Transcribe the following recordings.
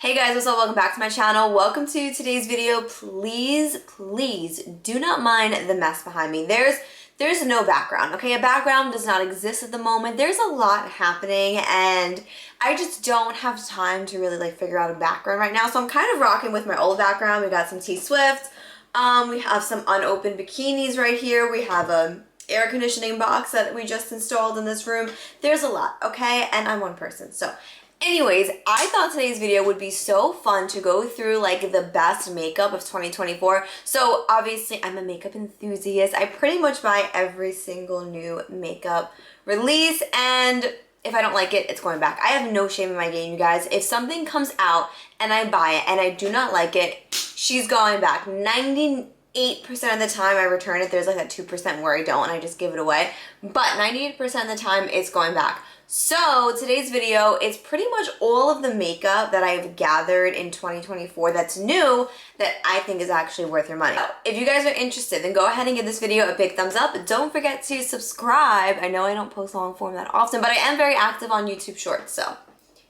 Hey guys, what's up? Welcome back to my channel. Welcome to today's video. Please do not mind the mess behind me. There's no background, okay? A background does not exist at the moment. There's a lot happening and I just don't have time to really figure out a background right now. So I'm kind of rocking with my old background. We got some T-Swift. We have some unopened bikinis right here. We have a air conditioning box that we just installed in this room. There's a lot, okay? And I'm one person, so anyways, I thought today's video would be so fun to go through the best makeup of 2024. So obviously I'm a makeup enthusiast. I pretty much buy every single new makeup release, and if I don't like it, it's going back. I have no shame in my game, you guys. If something comes out and I buy it and I do not like it, she's going back. 98% of the time I return it. There's that 2% where I don't and I just give it away. But 98% of the time it's going back. So today's video is pretty much all of the makeup that I've gathered in 2024 that's new that I think is actually worth your money. So if you guys are interested, then go ahead and give this video a big thumbs up. Don't forget to subscribe. I know I don't post long form that often, but I am very active on YouTube Shorts, so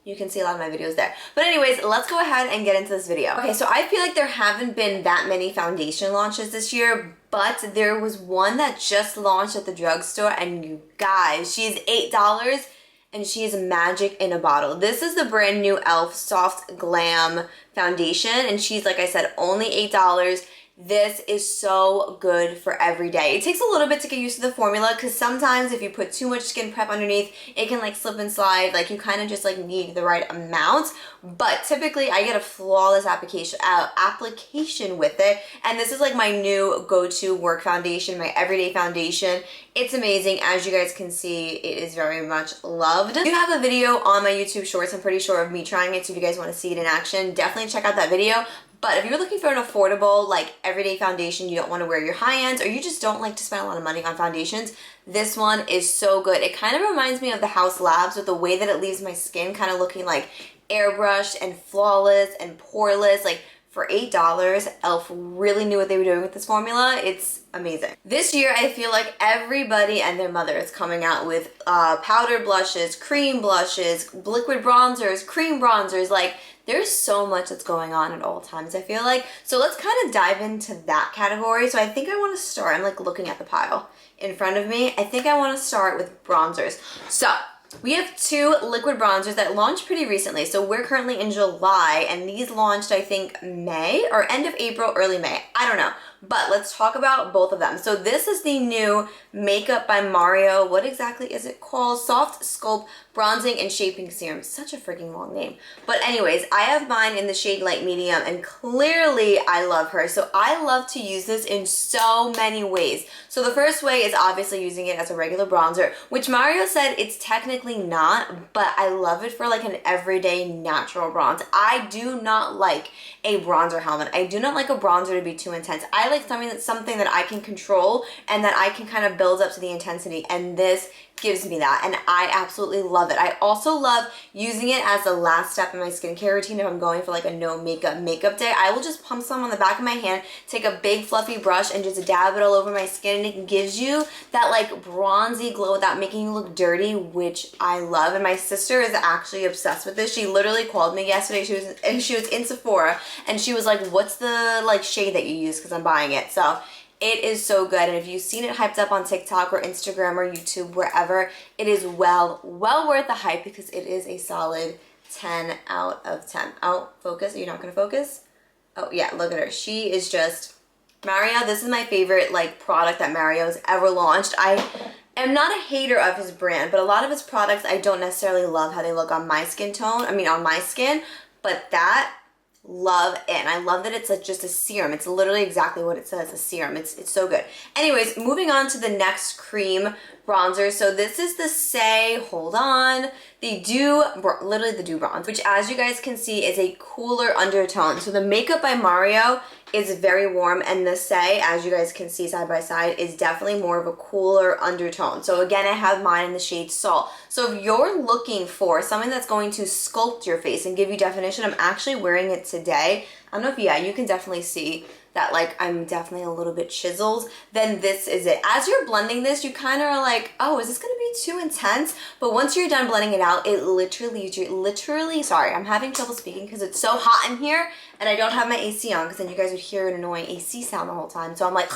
you can see a lot of my videos there. But anyways, let's go ahead and get into this video. Okay, so I feel like there haven't been that many foundation launches this year, but there was one that just launched at the drugstore, and you guys, she's $8 and she is magic in a bottle. This is the brand new e.l.f. Soft Glam Foundation, and she's, like I said, only $8. This is so good for every day. It takes a little bit to get used to the formula because sometimes if you put too much skin prep underneath, it can slip and slide. You kind of just need the right amount. But typically I get a flawless application with it. And this is my new go-to work foundation, my everyday foundation. It's amazing. As you guys can see, it is very much loved. I do have a video on my YouTube Shorts, I'm pretty sure, of me trying it. So if you guys want to see it in action, definitely check out that video. But if you're looking for an affordable, everyday foundation, you don't want to wear your high ends, or you just don't like to spend a lot of money on foundations, this one is so good. It kind of reminds me of the Haus Labs with the way that it leaves my skin kind of looking airbrushed and flawless and poreless. For $8, e.l.f. really knew what they were doing with this formula. It's amazing. This year, I feel like everybody and their mother is coming out with powder blushes, cream blushes, liquid bronzers, cream bronzers. There's so much that's going on at all times, I feel like. So let's kind of dive into that category. So I think I want to start, I'm looking at the pile in front of me. I think I want to start with bronzers. So we have two liquid bronzers that launched pretty recently. So we're currently in July, and these launched, I think, May or end of April, early May. I don't know. But let's talk about both of them. So this is the new Makeup by Mario. What exactly is it called? Soft Sculpt Bronzing and Shaping Serum. Such a freaking long name. But anyways, I have mine in the shade Light Medium, and clearly I love her. So I love to use this in so many ways. So the first way is obviously using it as a regular bronzer, which Mario said it's technically not, but I love it for an everyday natural bronze. I do not like a bronzer helmet. I do not like a bronzer to be too intense. I like something that I can control and that I can kind of build up to the intensity, and this gives me that, and I absolutely love it. I also love using it as the last step in my skincare routine. If I'm going for a no makeup day, I will just pump some on the back of my hand, take a big fluffy brush, and just dab it all over my skin, and it gives you that bronzy glow without making you look dirty, which I love. And my sister is actually obsessed with this. She literally called me yesterday. She was in Sephora, and she was like, "What's the shade that you use? Because I'm buying it." So it is so good, and if you've seen it hyped up on TikTok or Instagram or YouTube, wherever, it is well worth the hype because it is a solid 10 out of 10. Oh, focus. Are you not going to focus? Oh, yeah, look at her. She is just Mario. This is my favorite product that Mario has ever launched. I am not a hater of his brand, but a lot of his products I don't necessarily love how they look on my skin tone. I mean, on my skin, but that, love it. And I love that it's just a serum. It's literally exactly what it says, a serum. It's so good. Anyways, moving on to the next cream bronzer. So this is the SAIE, hold on, the Dew, literally the Dew bronze, which as you guys can see is a cooler undertone. So the Makeup by Mario is very warm, and the SAIE, as you guys can see side by side, is definitely more of a cooler undertone. So again, I have mine in the shade Salt. So if you're looking for something that's going to sculpt your face and give you definition, I'm actually wearing it today. I don't know if, yeah, you can definitely see that like I'm definitely a little bit chiseled, then this is it. As you're blending this, you kind of are like, oh, is this gonna be too intense? But once you're done blending it out, it literally, sorry, I'm having trouble speaking because it's so hot in here and I don't have my AC on because then you guys would hear an annoying AC sound the whole time. So I'm like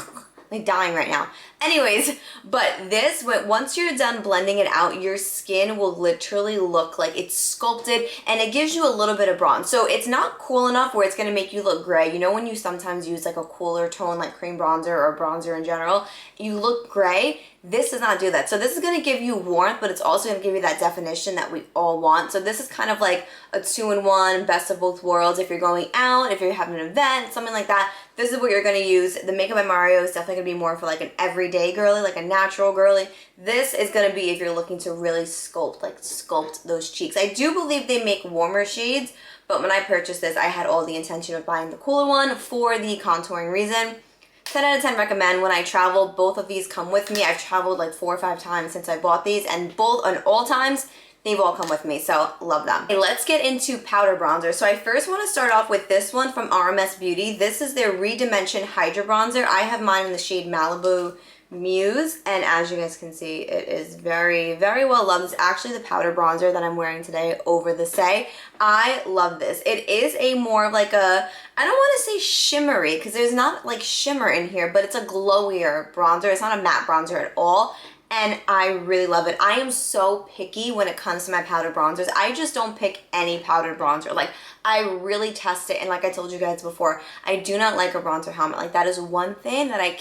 dying right now. Anyways, but this, once you're done blending it out, your skin will literally look like it's sculpted and it gives you a little bit of bronze. So it's not cool enough where it's going to make you look gray. You know when you sometimes use like a cooler tone like cream bronzer or bronzer in general, you look gray? This does not do that. So this is going to give you warmth, but it's also going to give you that definition that we all want. So this is kind of like a 2-in-1, best of both worlds. If you're going out, if you're having an event, something like that, this is what you're going to use. The Makeup by Mario is definitely going to be more for like an everyday girly, like a natural girly. This is going to be if you're looking to really sculpt those cheeks. I do believe they make warmer shades, but when I purchased this, I had all the intention of buying the cooler one for the contouring reason. 10 out of 10 recommend. When I travel, both of these come with me. I've traveled like 4 or 5 times since I bought these, and both on all times, they've all come with me, so love them. Okay, let's get into powder bronzer. So I first want to start off with this one from RMS Beauty. This is their Redimension Hydra Bronzer. I have mine in the shade Malibu Muse, and as you guys can see, it is very, very well loved. It's actually the powder bronzer that I'm wearing today over the SAIE. I love this. It is a more of like a, I don't want to say shimmery because there's not like shimmer in here, but it's a glowier bronzer. It's not a matte bronzer at all, and I really love it. I am so picky when it comes to my powder bronzers. I just don't pick any powdered bronzer. Like, I really test it, and like I told you guys before, I do not like a bronzer helmet. Like, that is one thing that I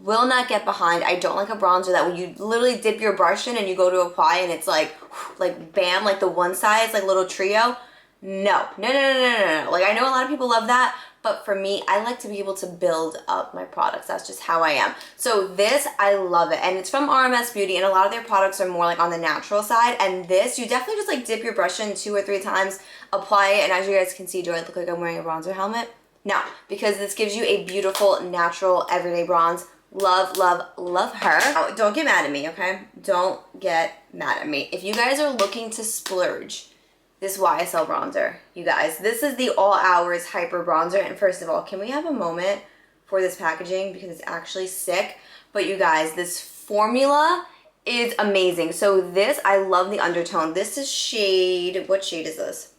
will not get behind. I don't like a bronzer that when you literally dip your brush in and you go to apply and it's like bam, like the one size, like little trio. No. Like, I know a lot of people love that, but for me, I like to be able to build up my products. That's just how I am. So this, I love it. And it's from RMS Beauty, and a lot of their products are more like on the natural side. And this, you definitely just like dip your brush in 2 or 3 times, apply it, and as you guys can see, do I look like I'm wearing a bronzer helmet? No, because this gives you a beautiful, natural, everyday bronze. Love, love, love her. Oh, don't get mad at me, okay? Don't get mad at me. If you guys are looking to splurge, this YSL bronzer, you guys, this is the All Hours Hyper Bronzer. And first of all, can we have a moment for this packaging because it's actually sick? But you guys, this formula is amazing. So this, I love the undertone. This is shade, what shade is this?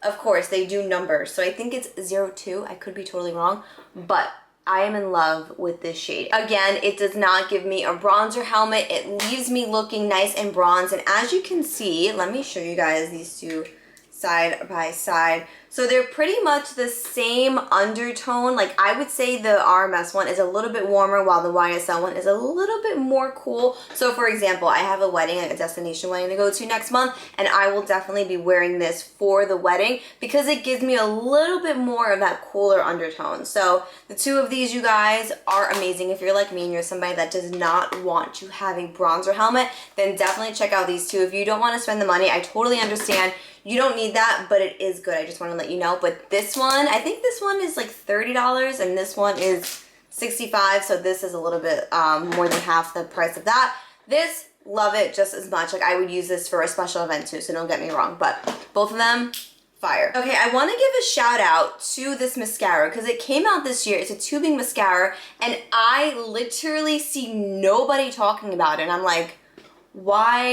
Of course, they do numbers. So I think it's 02. I could be totally wrong, but I am in love with this shade. Again, it does not give me a bronzer helmet. It leaves me looking nice and bronze. And as you can see, let me show you guys these two side by side. So they're pretty much the same undertone. Like, I would say the RMS one is a little bit warmer while the YSL one is a little bit more cool. So for example, I have a wedding, a destination wedding to go to next month, and I will definitely be wearing this for the wedding because it gives me a little bit more of that cooler undertone. So the two of these, you guys, are amazing. If you're like me and you're somebody that does not want to have a bronzer helmet, then definitely check out these two. If you don't want to spend the money, I totally understand. You don't need that, but it is good. I just want to let you know. But this one, I think this one is like $30 and this one is $65. So this is a little bit more than half the price of that. This, love it just as much. Like, I would use this for a special event too, so don't get me wrong. But both of them, fire. Okay, I want to give a shout out to this mascara because it came out this year. It's a tubing mascara and I literally see nobody talking about it. And I'm like, why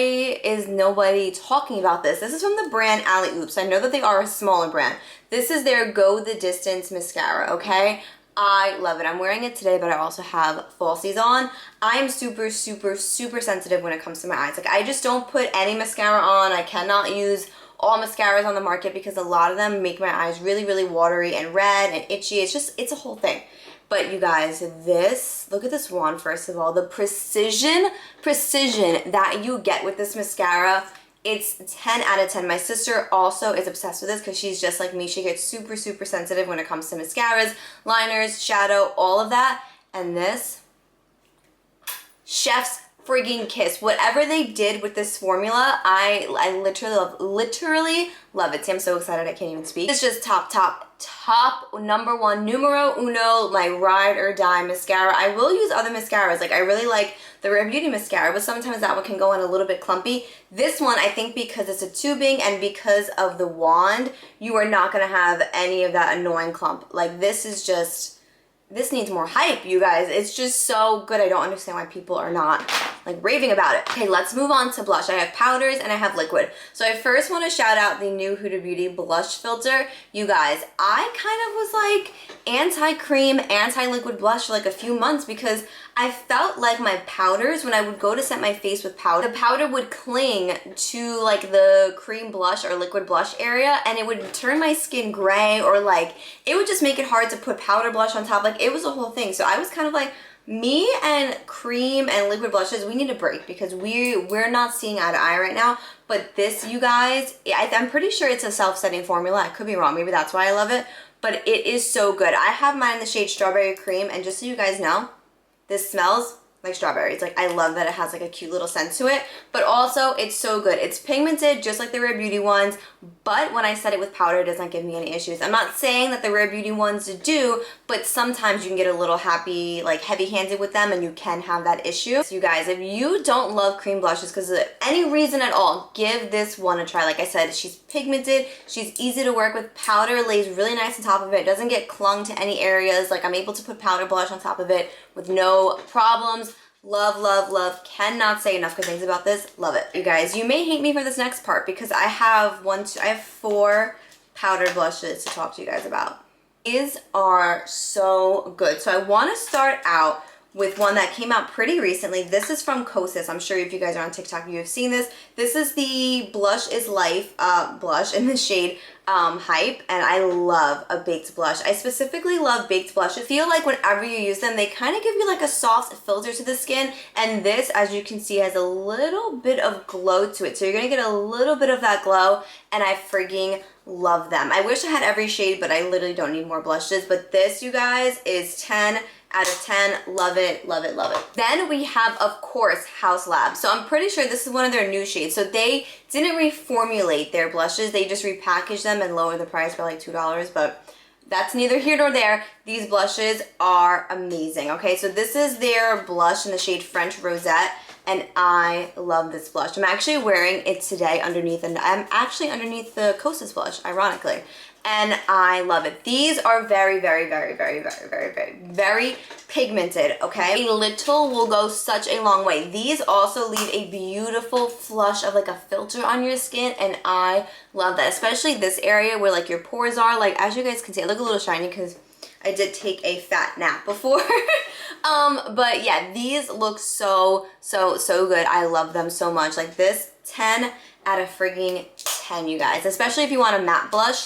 is nobody talking about this? This is from the brand Alley Oops. I know that they are a smaller brand. This is their Go the Distance mascara, okay? I love it. I'm wearing it today, but I also have falsies on. I'm super, super, super sensitive when it comes to my eyes. Like, I just don't put any mascara on. I cannot use all mascaras on the market because a lot of them make my eyes really, really watery and red and itchy. It's a whole thing. But you guys, this, look at this wand first of all. The precision that you get with this mascara, it's 10 out of 10. My sister also is obsessed with this because she's just like me. She gets super, super sensitive when it comes to mascaras, liners, shadow, all of that. And this, chef's frigging kiss. Whatever they did with this formula, I literally love it. See, I'm so excited I can't even speak. It's just top number one, numero uno, my ride or die mascara. I will use other mascaras. Like, I really like the Rare Beauty mascara, but sometimes that one can go in a little bit clumpy. This one, I think because it's a tubing and because of the wand, you are not going to have any of that annoying clump. Like, this is just this needs more hype, you guys. It's just so good. I don't understand why people are not like raving about it. Okay, let's move on to blush. I have powders and I have liquid. So I first want to shout out the new Huda Beauty blush filter. You guys, I kind of was like anti-cream, anti-liquid blush for like a few months because I felt like my powders, when I would go to set my face with powder, the powder would cling to like the cream blush or liquid blush area, and it would turn my skin gray, or like it would just make it hard to put powder blush on top. Like it was a whole thing. So I was kind of like, me and cream and liquid blushes, we need a break because we're not seeing eye to eye right now. But this, you guys, I'm pretty sure it's a self-setting formula. I could be wrong. Maybe that's why I love it. But it is so good. I have mine in the shade Strawberry Cream, and just so you guys know, this smells like strawberries. Like, I love that it has like a cute little scent to it, but also it's so good. It's pigmented just like the Rare Beauty ones, but when I set it with powder, it doesn't give me any issues. I'm not saying that the Rare Beauty ones do, but sometimes you can get a little heavy-handed with them, and you can have that issue. So you guys, if you don't love cream blushes because of any reason at all, give this one a try. Like I said, she's pigmented, she's easy to work with, powder lays really nice on top of it, doesn't get clung to any areas. Like, I'm able to put powder blush on top of it with no problems. Love, love, love. Cannot say enough good things about this. Love it. You guys, you may hate me for this next part because I have 4 powdered blushes to talk to you guys about. These are so good. So I want to start out with one that came out pretty recently. This is from Kosas. I'm sure if you guys are on TikTok, you have seen this. This is the Blush is Life blush in the shade Hype, and I love a baked blush. I specifically love baked blushes. I feel like whenever you use them, they kind of give you like a soft filter to the skin, and this, as you can see, has a little bit of glow to it. So you're gonna get a little bit of that glow, and I freaking love them. I wish I had every shade, but I literally don't need more blushes. But this, you guys, is 10 out of 10. Love it, love it, love it. Then we have, of course, Haus Labs. So I'm pretty sure this is one of their new shades. So they didn't reformulate their blushes. They just repackaged them and lowered the price by like $2, but that's neither here nor there. These blushes are amazing, okay? So this is their blush in the shade French Rosette, and I love this blush. I'm actually wearing it today underneath, and I'm actually underneath the Kosas blush, ironically. And I love it. These are very, very, very, very, very, very, very, very pigmented, okay? A little will go such a long way. These also leave a beautiful flush of like a filter on your skin, and I love that, especially this area where like your pores are. Like, as you guys can see, I look a little shiny because I did take a fat nap before. But yeah, these look so, so, so good. I love them so much. Like, this, 10 out of frigging 10, you guys. Especially if you want a matte blush.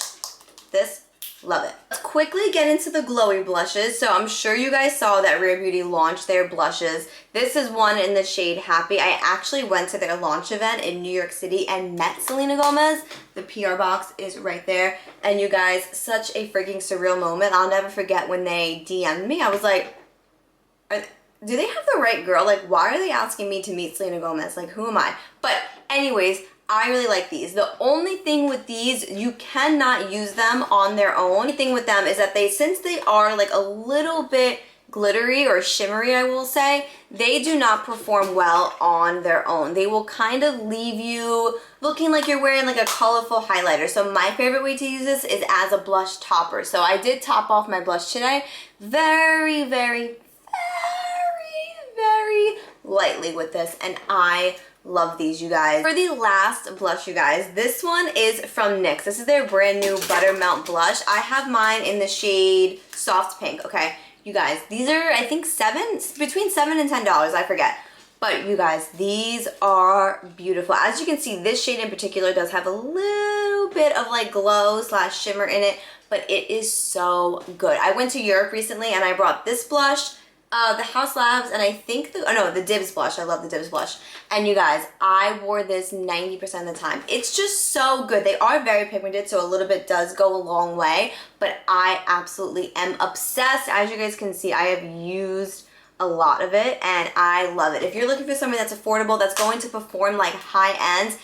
This, love it. Let's quickly get into the glowy blushes. So I'm sure you guys saw that Rare Beauty launched their blushes. This is one in the shade Happy. I actually went to their launch event in New York City and met Selena Gomez. The PR box is right there. And you guys, such a freaking surreal moment. I'll never forget when they DM'd me. I was like, do they have the right girl? Like, why are they asking me to meet Selena Gomez? Like, who am I? But anyways, I really like these. The only thing with these, you cannot use them on their own. The thing with them is that since they are like a little bit glittery or shimmery, I will say, they do not perform well on their own. They will kind of leave you looking like you're wearing like a colorful highlighter. So my favorite way to use this is as a blush topper. So I did top off my blush today very, very, very, very lightly with this, and I love these, you guys. For the last blush, you guys, this one is from NYX. This is their brand new Buttermelt blush. I have mine in the shade Soft Pink, okay? You guys, these are, I think, between $7 and $10, I forget. But you guys, these are beautiful. As you can see, this shade in particular does have a little bit of like glow / shimmer in it, but it is so good. I went to Europe recently and I brought this blush, the Haus Labs, and I think the Dibs blush. I love the Dibs blush. And you guys, I wore this 90% of the time. It's just so good. They are very pigmented, so a little bit does go a long way, but I absolutely am obsessed. As you guys can see, I have used a lot of it and I love it. If you're looking for something that's affordable, that's going to perform like high end,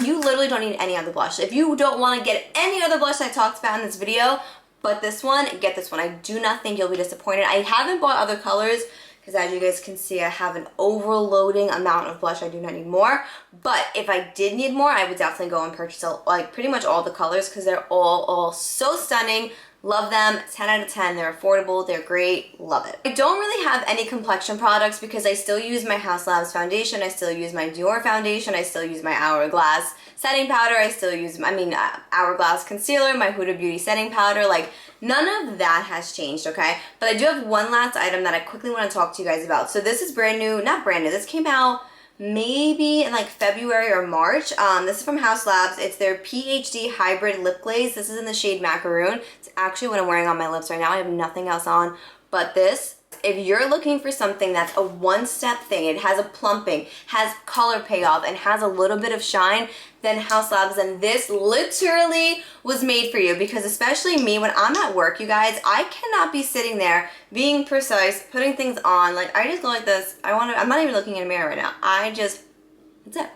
you literally don't need any other blush. If you don't want to get any other blush I talked about in this video, but this one, get this one. I do not think you'll be disappointed. I haven't bought other colors because, as you guys can see, I have an overloading amount of blush. I do not need more. But if I did need more, I would definitely go and purchase like pretty much all the colors because they're all so stunning. Love them, 10 out of 10. They're affordable, they're great, love it. I don't really have any complexion products because I still use my Haus Labs foundation, I still use my Dior foundation, I still use my Hourglass setting powder, I still use, Hourglass concealer, my Huda Beauty setting powder, like none of that has changed, okay? But I do have one last item that I quickly want to talk to you guys about. So this is brand new, not brand new, this came out maybe in like February or March. This is from Haus Labs. It's their PhD Hybrid Lip Glaze. This is in the shade Macaroon. It's actually what I'm wearing on my lips right now. I have nothing else on but this. If you're looking for something that's a one-step thing, it has a plumping, has color payoff, and has a little bit of shine, then Haus Labs, and this literally was made for you, because especially me, when I'm at work, you guys, I cannot be sitting there being precise, putting things on. Like, I just go like this. I'm not even looking in a mirror right now. That's it.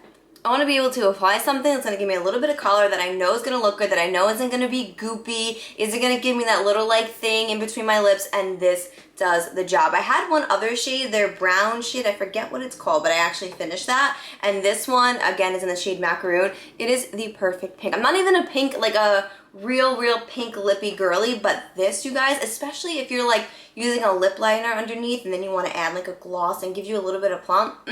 I want to be able to apply something that's going to give me a little bit of color that I know is going to look good, that I know isn't going to be goopy, isn't going to give me that little like thing in between my lips, and this does the job. I had one other shade, their brown shade, I forget what it's called, but I actually finished that, and this one, again, is in the shade Macaroon. It is the perfect pink. I'm not even a pink, like a real pink lippy girly, but this, you guys, especially if you're like using a lip liner underneath and then you want to add like a gloss and give you a little bit of plump,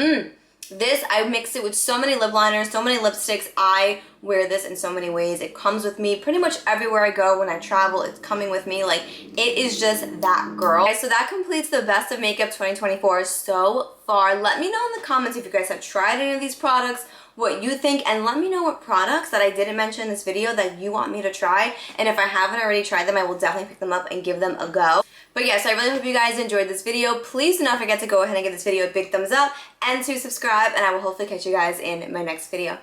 this, I mix it with so many lip liners, so many lipsticks. I wear this in so many ways. It comes with me pretty much everywhere I go. When I travel, it's coming with me. Like, it is just that girl. Okay, so that completes the best of makeup 2024 so far. Let me know in the comments if you guys have tried any of these products, what you think, and let me know what products that I didn't mention in this video that you want me to try. And if I haven't already tried them, I will definitely pick them up and give them a go. But yes, I really hope you guys enjoyed this video. Please do not forget to go ahead and give this video a big thumbs up and to subscribe, and I will hopefully catch you guys in my next video.